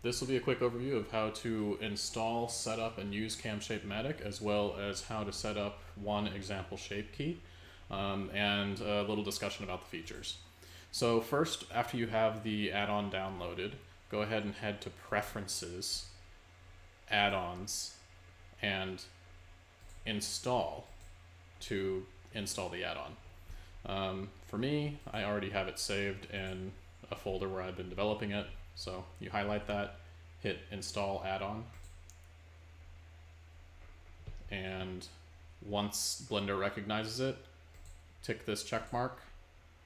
This will be a quick overview of how to install, set up, and use Cam-Shape-Matic, as well as how to set up one example shape key, and a little discussion about the features. So first, after you have the add-on downloaded, go ahead and head to Preferences, Add-ons, and Install to install the add-on. For me, I already have it saved in a folder where I've been developing it. So you highlight that, hit install add-on, and once Blender recognizes it, tick this check mark.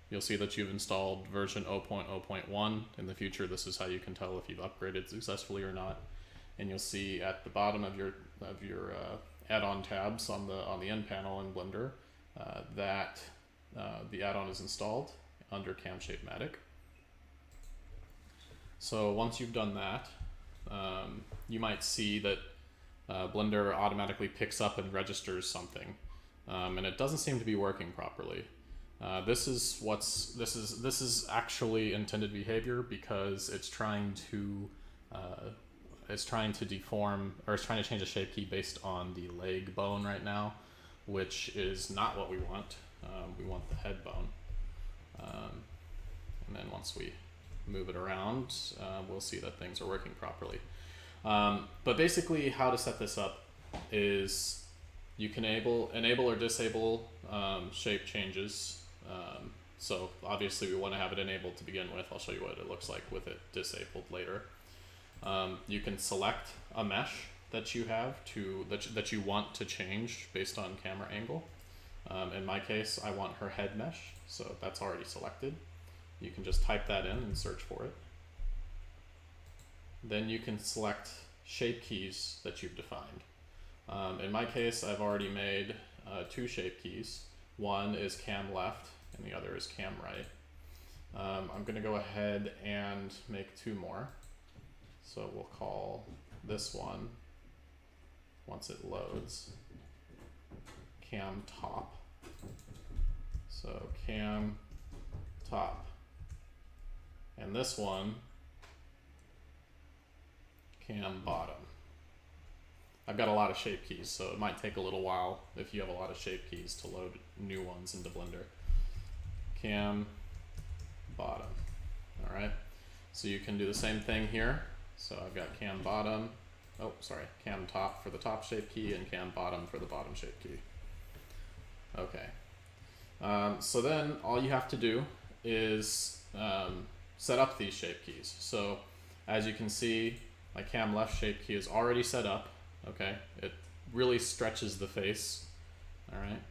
You'll see that you've installed version 0.0.1. In the future, this is how you can tell if you've upgraded successfully or not. And you'll see at the bottom of your add-on tabs on the end panel in Blender that the add-on is installed under Cam-Shape-Matic. So once you've done that, you might see that Blender automatically picks up and registers something, and it doesn't seem to be working properly. This is actually intended behavior because it's trying to deform, or it's trying to change a shape key based on the leg bone right now, which is not what we want. We want the head bone, and then once we move it around, we'll see that things are working properly. But basically how to set this up is you can enable or disable shape changes. So obviously we want to have it enabled to begin with. I'll show you what it looks like with it disabled later. You can select a mesh that you have that you want to change based on camera angle. In my case, I want her head mesh, so that's already selected. You can just type that in and search for it. Then you can select shape keys that you've defined. In my case, I've already made two shape keys. One is cam left and the other is cam right. I'm going to go ahead and make two more. So we'll call this one, once it loads, cam top. So cam top. And this one, cam bottom. I've got a lot of shape keys, so it might take a little while if you have a lot of shape keys to load new ones into Blender. Cam bottom. All right, so you can do the same thing here. So I've got cam bottom, cam top for the top shape key and cam bottom for the bottom shape key. Okay, so then all you have to do is set up these shape keys. So as you can see, my cam left shape key is already set up. Okay, it really stretches the face. All right,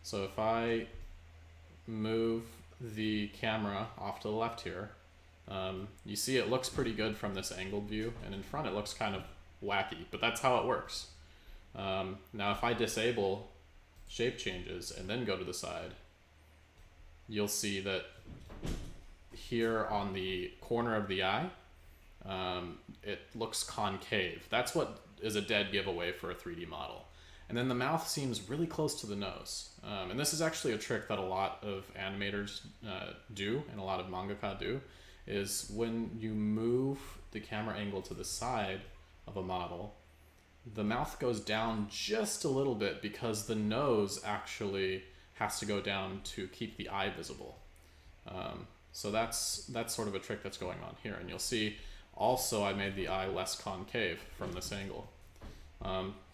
so if I move the camera off to the left here, you see it looks pretty good from this angled view, and in front it looks kind of wacky, but that's how it works. Now if I disable shape changes and then go to the side, you'll see that here on the corner of the eye, it looks concave. That's what is a dead giveaway for a 3D model. And then the mouth seems really close to the nose. And this is actually a trick that a lot of animators do, and a lot of mangaka do, is when you move the camera angle to the side of a model, the mouth goes down just a little bit because the nose actually has to go down to keep the eye visible. So that's sort of a trick that's going on here. And you'll see also I made the eye less concave from this angle.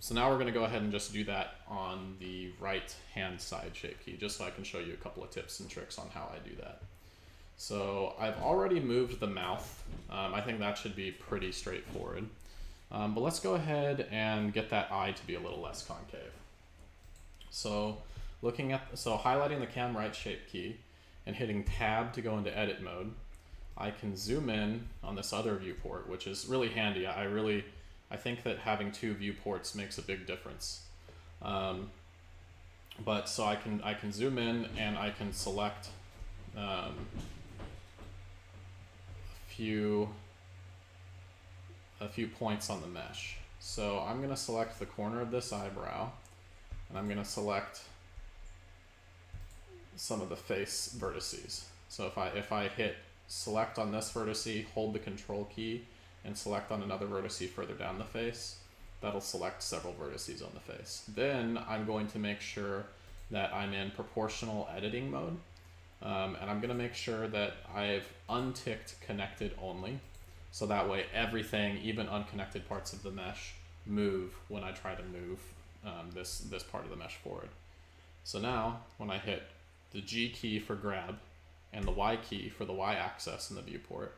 So now we're going to go ahead and just do that on the right hand side shape key, just so I can show you a couple of tips and tricks on how I do that. So I've already moved the mouth. I think that should be pretty straightforward. But let's go ahead and get that eye to be a little less concave. So highlighting the cam right shape key and hitting tab to go into edit mode, I can zoom in on this other viewport, which is really handy. I think that having two viewports makes a big difference. But so I can zoom in and I can select a few points on the mesh. So I'm going to select the corner of this eyebrow, and I'm going to select some of the face vertices. So if I hit select on this vertice, hold the control key, and select on another vertex further down the face, that'll select several vertices on the face. Then I'm going to make sure that I'm in proportional editing mode. And I'm going to make sure that I've unticked connected only. So that way everything, even unconnected parts of the mesh, move when I try to move this part of the mesh forward. So now when I hit the G key for grab and the Y key for the Y axis in the viewport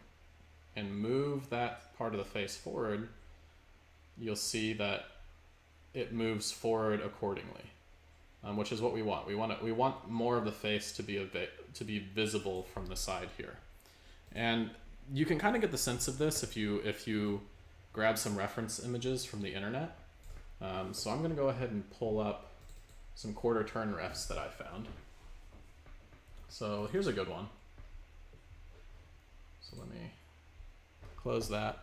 and move that part of the face forward, you'll see that it moves forward accordingly, which is what we want. We want more of the face to be visible from the side here. And you can kind of get the sense of this if you grab some reference images from the internet. So I'm going to go ahead and pull up some quarter turn refs that I found. So here's a good one. So let me close that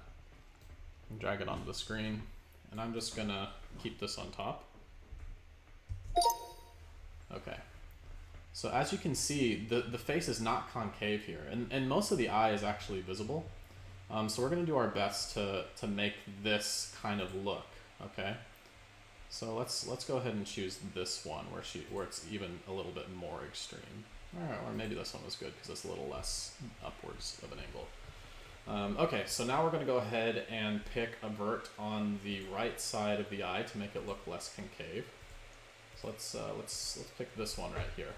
and drag it onto the screen. And I'm just going to keep this on top. Okay. So as you can see, the face is not concave here, and most of the eye is actually visible. So we're going to do our best to make this kind of look, okay? So let's go ahead and choose this one where it's even a little bit more extreme. All right, or maybe this one was good because it's a little less upwards of an angle. Okay, so now we're going to go ahead and pick a vert on the right side of the eye to make it look less concave. So let's pick this one right here.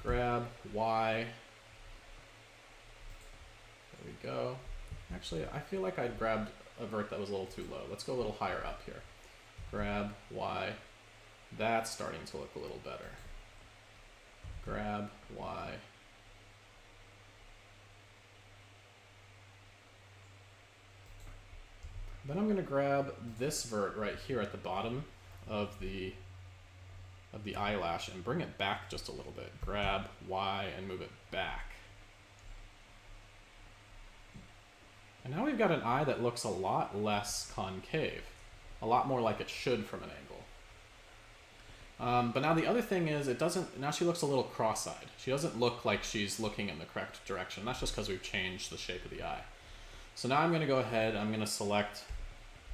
Grab Y. There we go. Actually, I feel like I grabbed a vert that was a little too low. Let's go a little higher up here. Grab Y. That's starting to look a little better. Grab Y. Then I'm going to grab this vert right here at the bottom of the eyelash and bring it back just a little bit. Grab Y and move it back. And now we've got an eye that looks a lot less concave, a lot more like it should from an angle. But now the other thing is now she looks a little cross-eyed. She doesn't look like she's looking in the correct direction. That's just because we've changed the shape of the eye. So now I'm going to go ahead, I'm going to select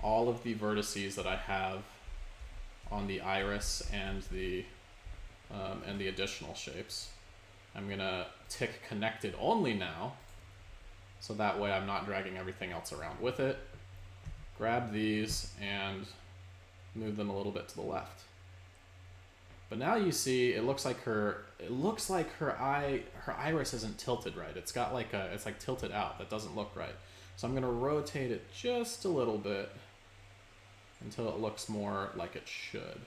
all of the vertices that I have on the iris and the additional shapes. I'm going to tick connected only now, so that way I'm not dragging everything else around with it. Grab these and move them a little bit to the left. But now you see it looks like her iris isn't tilted right. It's got it's like tilted out. That doesn't look right. So I'm going to rotate it just a little bit until it looks more like it should.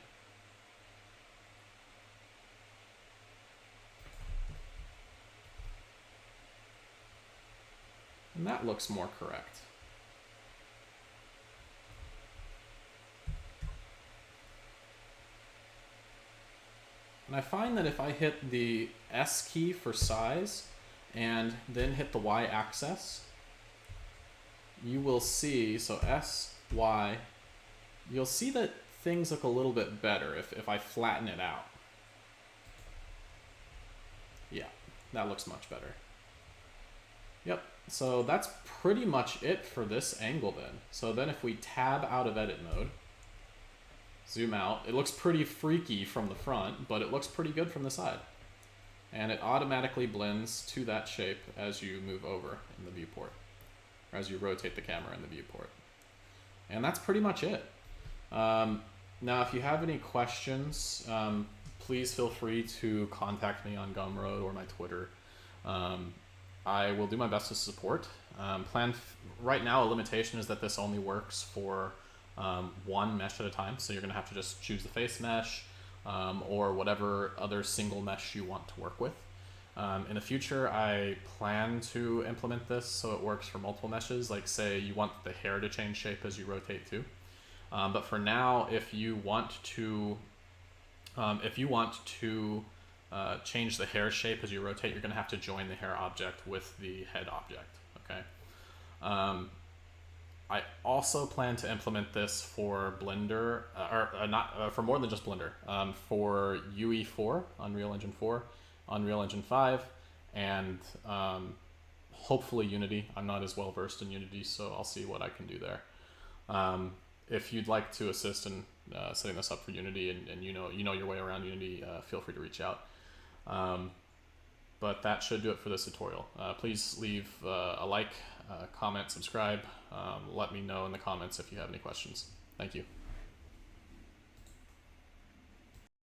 And that looks more correct. And I find that if I hit the S key for size and then hit the Y axis, you will see, so S, Y, you'll see that things look a little bit better if I flatten it out. Yeah, that looks much better. Yep, so that's pretty much it for this angle then. So then if we tab out of edit mode, zoom out, it looks pretty freaky from the front, but it looks pretty good from the side. And it automatically blends to that shape as you move over in the viewport, or as you rotate the camera in the viewport. And that's pretty much it. Now, if you have any questions, please feel free to contact me on Gumroad or my Twitter. I will do my best to support. Right now, a limitation is that this only works for one mesh at a time. So you're going to have to just choose the face mesh or whatever other single mesh you want to work with. In the future, I plan to implement this so it works for multiple meshes. Like say you want the hair to change shape as you rotate too. But for now, if you want to change the hair shape as you rotate, you're going to have to join the hair object with the head object. Okay. I also plan to implement this for Blender, for more than just Blender, for UE4, Unreal Engine 4, Unreal Engine 5, and hopefully Unity. I'm not as well versed in Unity, so I'll see what I can do there. If you'd like to assist in setting this up for Unity, and you know your way around Unity, feel free to reach out. But that should do it for this tutorial. Please leave a like, comment, subscribe. Let me know in the comments if you have any questions. Thank you.